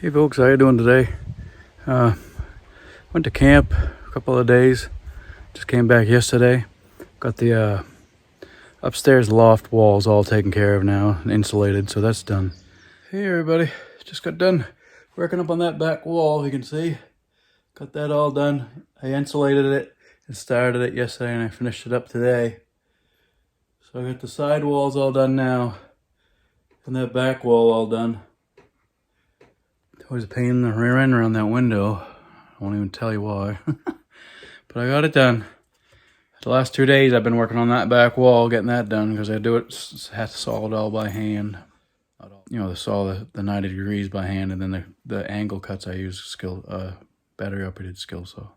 Hey folks, how you doing today? Went to camp a couple of days. Just came back yesterday. Got the upstairs loft walls all taken care of now and insulated, so that's done. Hey everybody, just got done working up on that back wall. You can see, got that all done. I insulated it and started it yesterday, and I finished it up today. So I got the side walls all done now, and that back wall all done. Always a pain in the rear end around that window. I won't even tell you why. But I got it done. The last 2 days I've been working on that back wall, getting that done, because I do it, have to saw it all by hand. You know, saw the 90 degrees by hand, and then the angle cuts I use battery operated skill saw.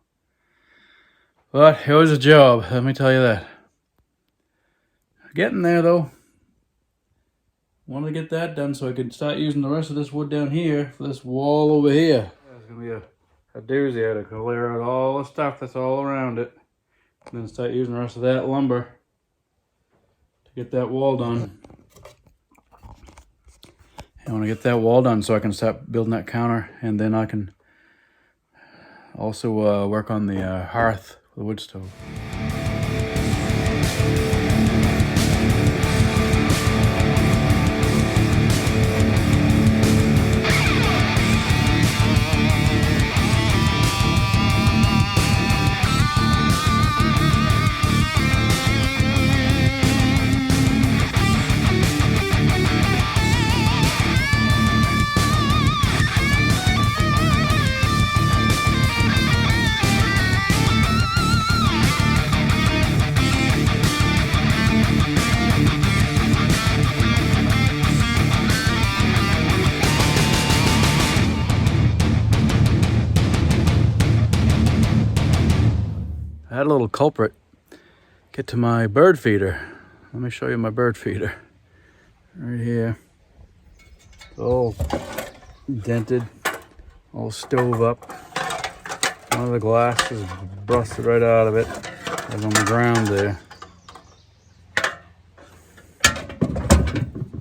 But it was a job, let me tell you that. Getting there though. Wanted to get that done so I could start using the rest of this wood down here for this wall over here. It's gonna be a doozy. I had to clear out all the stuff that's all around it, and then start using the rest of that lumber to get that wall done. I want to get that wall done so I can start building that counter, and then I can also work on the hearth for the wood stove. I had a little culprit get to my bird feeder. Let me show you my bird feeder. Right here. It's all dented, all stove up. One of the glass is busted right out of it. It was on the ground there.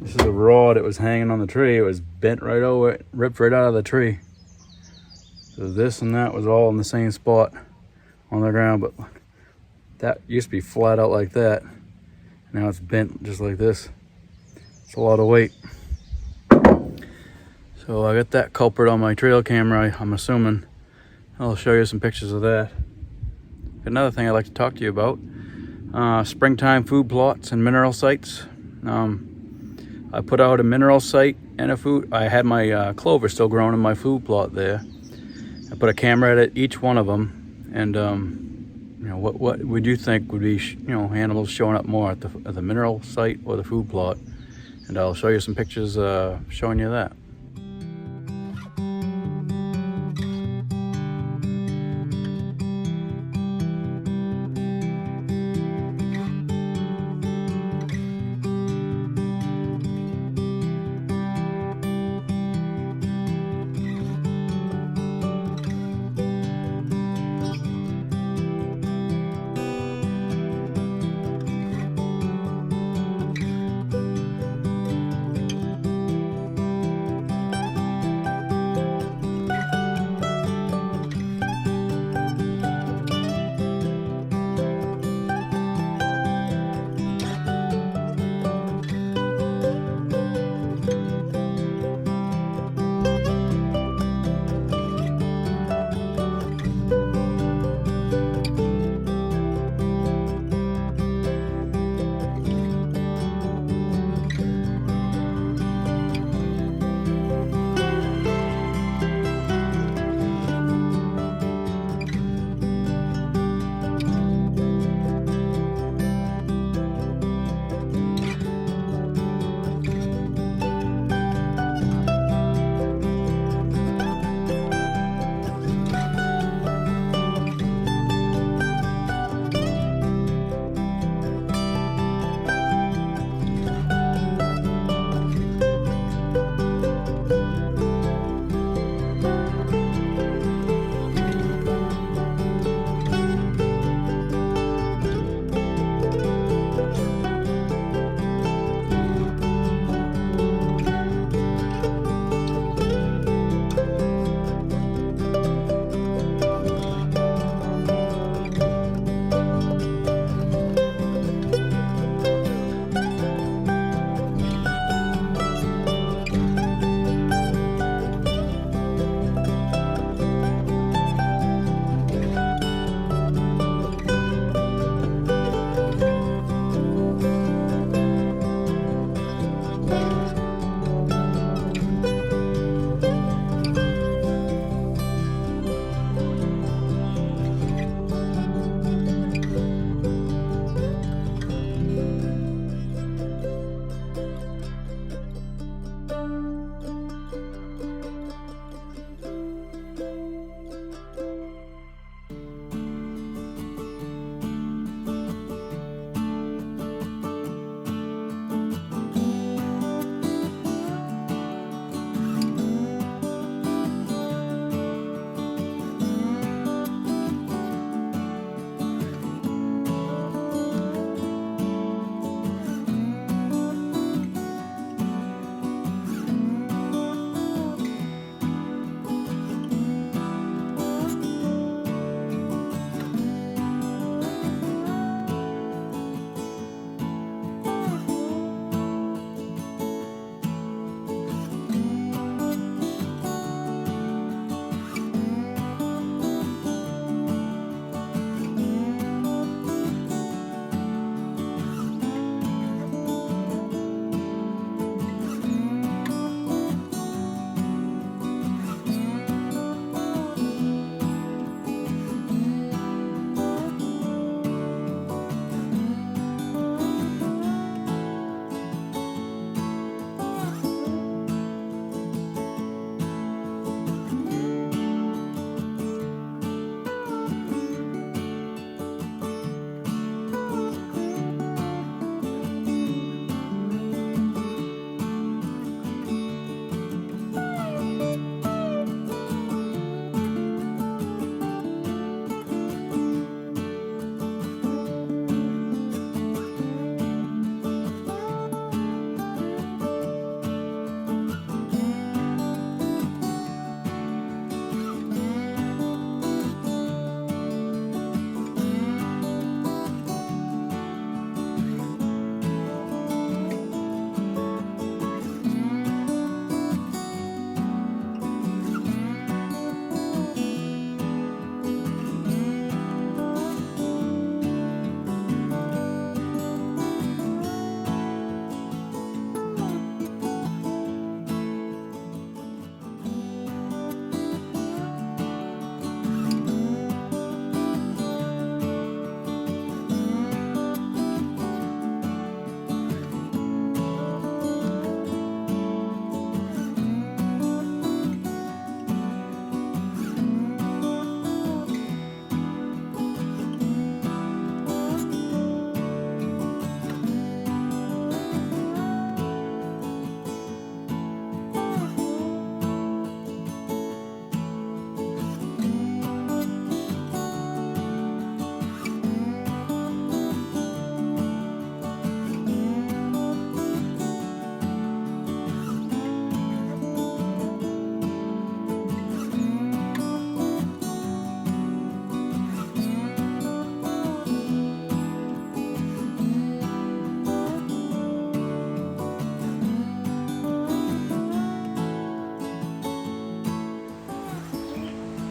This is a rod. It was hanging on the tree. It was bent right over it, ripped right out of the tree. So this and that was all in the same spot on the ground, but that used to be flat out like that. Now it's bent just like this. It's a lot of weight. So I got that culprit on my trail camera, I'm assuming. I'll show you some pictures of that. Another thing I'd like to talk to you about, springtime food plots and mineral sites. I put out a mineral site and a food. I had my clover still growing in my food plot there. I put a camera at each one of them, and you know, what would you think would be animals showing up more at the mineral site or the food plot? And I'll show you some pictures showing you that.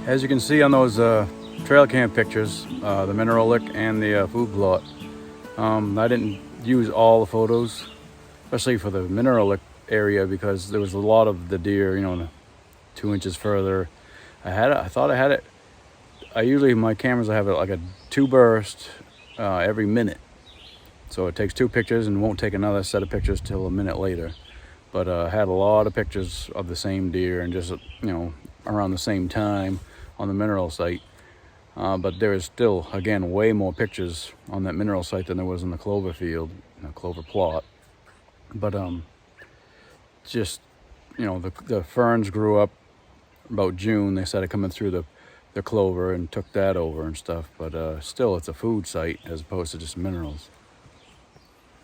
As you can see on those trail cam pictures, the mineral lick and the food plot, I didn't use all the photos, especially for the mineral lick area, because there was a lot of the deer, 2 inches further. I thought I had it. Usually my cameras, I have it like a 2 burst every minute. So it takes 2 pictures and won't take another set of pictures till a minute later. But I had a lot of pictures of the same deer and just, around the same time on the mineral site. But there is still, again, way more pictures on that mineral site than there was in the clover field, clover plot. But just, the ferns grew up about June. They started coming through the clover and took that over and stuff. But still, it's a food site as opposed to just minerals.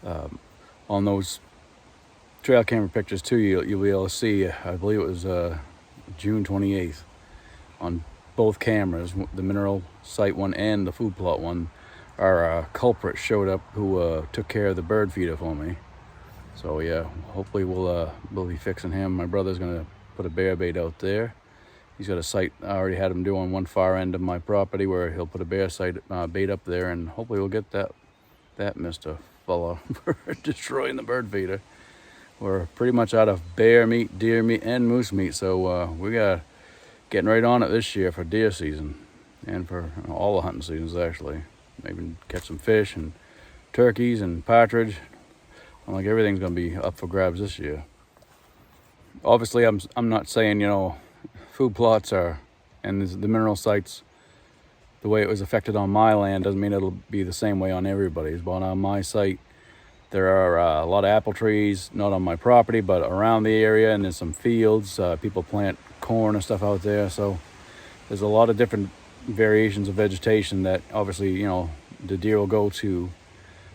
On those trail camera pictures too, you'll be able to see, I believe it was June 28th, on both cameras, the mineral site one and the food plot one, our culprit showed up who took care of the bird feeder for me. So yeah, hopefully we'll be fixing him. My brother's gonna put a bear bait out there. He's got a site I already had him do on one far end of my property where he'll put a bear bait up there, and hopefully we'll get that Mr. Fella for destroying the bird feeder. We're pretty much out of bear meat, deer meat, and moose meat, so we got getting right on it this year for deer season, and for all the hunting seasons actually. Maybe catch some fish and turkeys and partridge. I'm like, everything's gonna be up for grabs this year. Obviously, I'm not saying food plots and the mineral sites, the way it was affected on my land doesn't mean it'll be the same way on everybody's. But on my site, there are a lot of apple trees, not on my property, but around the area, and there's some fields. People plant corn and stuff out there, so there's a lot of different variations of vegetation that obviously, the deer will go to,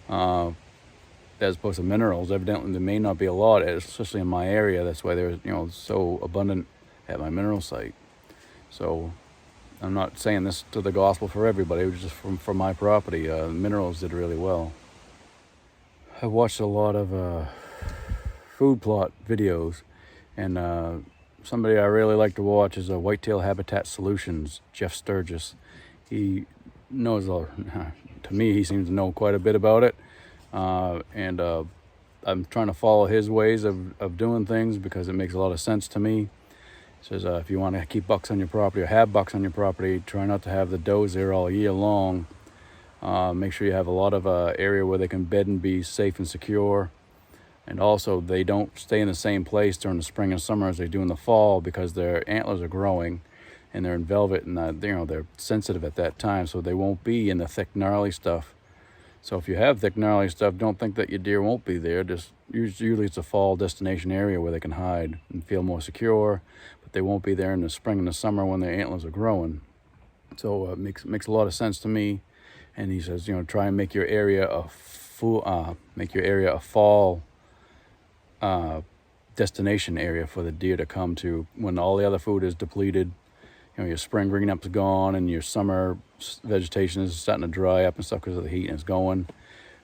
as opposed to minerals. Evidently, there may not be a lot, especially in my area. That's why they're, so abundant at my mineral site. So I'm not saying this to the gospel for everybody. It was just from my property. Minerals did really well. I've watched a lot of food plot videos, and somebody I really like to watch is Whitetail Habitat Solutions, Jeff Sturgis. He knows, to me, he seems to know quite a bit about it, and I'm trying to follow his ways of doing things because it makes a lot of sense to me. He says if you want to keep bucks on your property or have bucks on your property, try not to have the does there all year long. Make sure you have a lot of area where they can bed and be safe and secure. And also, they don't stay in the same place during the spring and summer as they do in the fall, because their antlers are growing and they're in velvet, and they're sensitive at that time, so they won't be in the thick gnarly stuff. So if you have thick gnarly stuff, don't think that your deer won't be there. Just usually it's a fall destination area where they can hide and feel more secure, but they won't be there in the spring and the summer when their antlers are growing. So it makes a lot of sense to me. And he says, try and make your area a fall destination area for the deer to come to when all the other food is depleted. Your spring green up's gone and your summer vegetation is starting to dry up and stuff because of the heat, and it's going.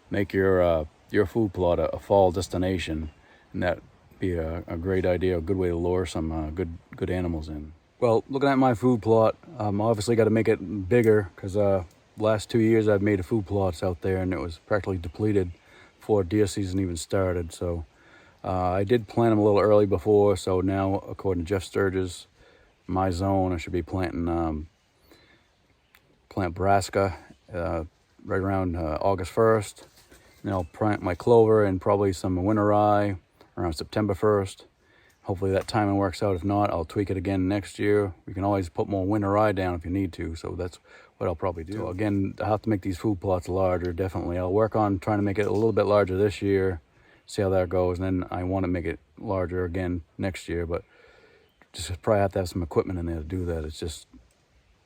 Make your food plot a fall destination, and that'd be a great idea, a good way to lure some good animals in. Well, looking at my food plot, obviously got to make it bigger, because last 2 years I've made food plots out there and it was practically depleted before deer season even started. So I did plant them a little early before, so now, according to Jeff Sturgis, my zone, I should be planting plant brassica right around August 1st. And I'll plant my clover and probably some winter rye around September 1st. Hopefully that timing works out. If not, I'll tweak it again next year. We can always put more winter rye down if you need to, so that's what I'll probably do. So again, I have to make these food plots larger, definitely. I'll work on trying to make it a little bit larger this year, see how that goes, and then I want to make it larger again next year, but just probably have to have some equipment in there to do that. It's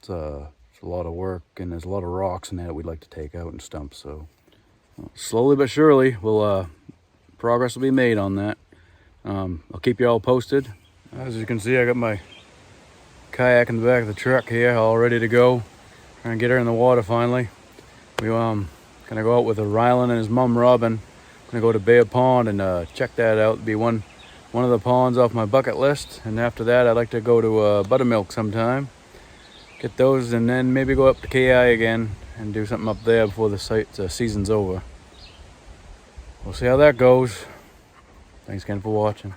a lot of work, and there's a lot of rocks in there that we'd like to take out and stump. So slowly but surely, progress will be made on that. I'll keep you all posted. As you can see, I got my kayak in the back of the truck here, all ready to go. Trying to get her in the water finally. We gonna go out with Rylan and his mom Robin. Gonna go to Bear Pond and check that out. It'll be one of the ponds off my bucket list. And after that, I'd like to go to Buttermilk sometime. Get those and then maybe go up to KI again and do something up there before the season's over. We'll see how that goes. Thanks again for watching.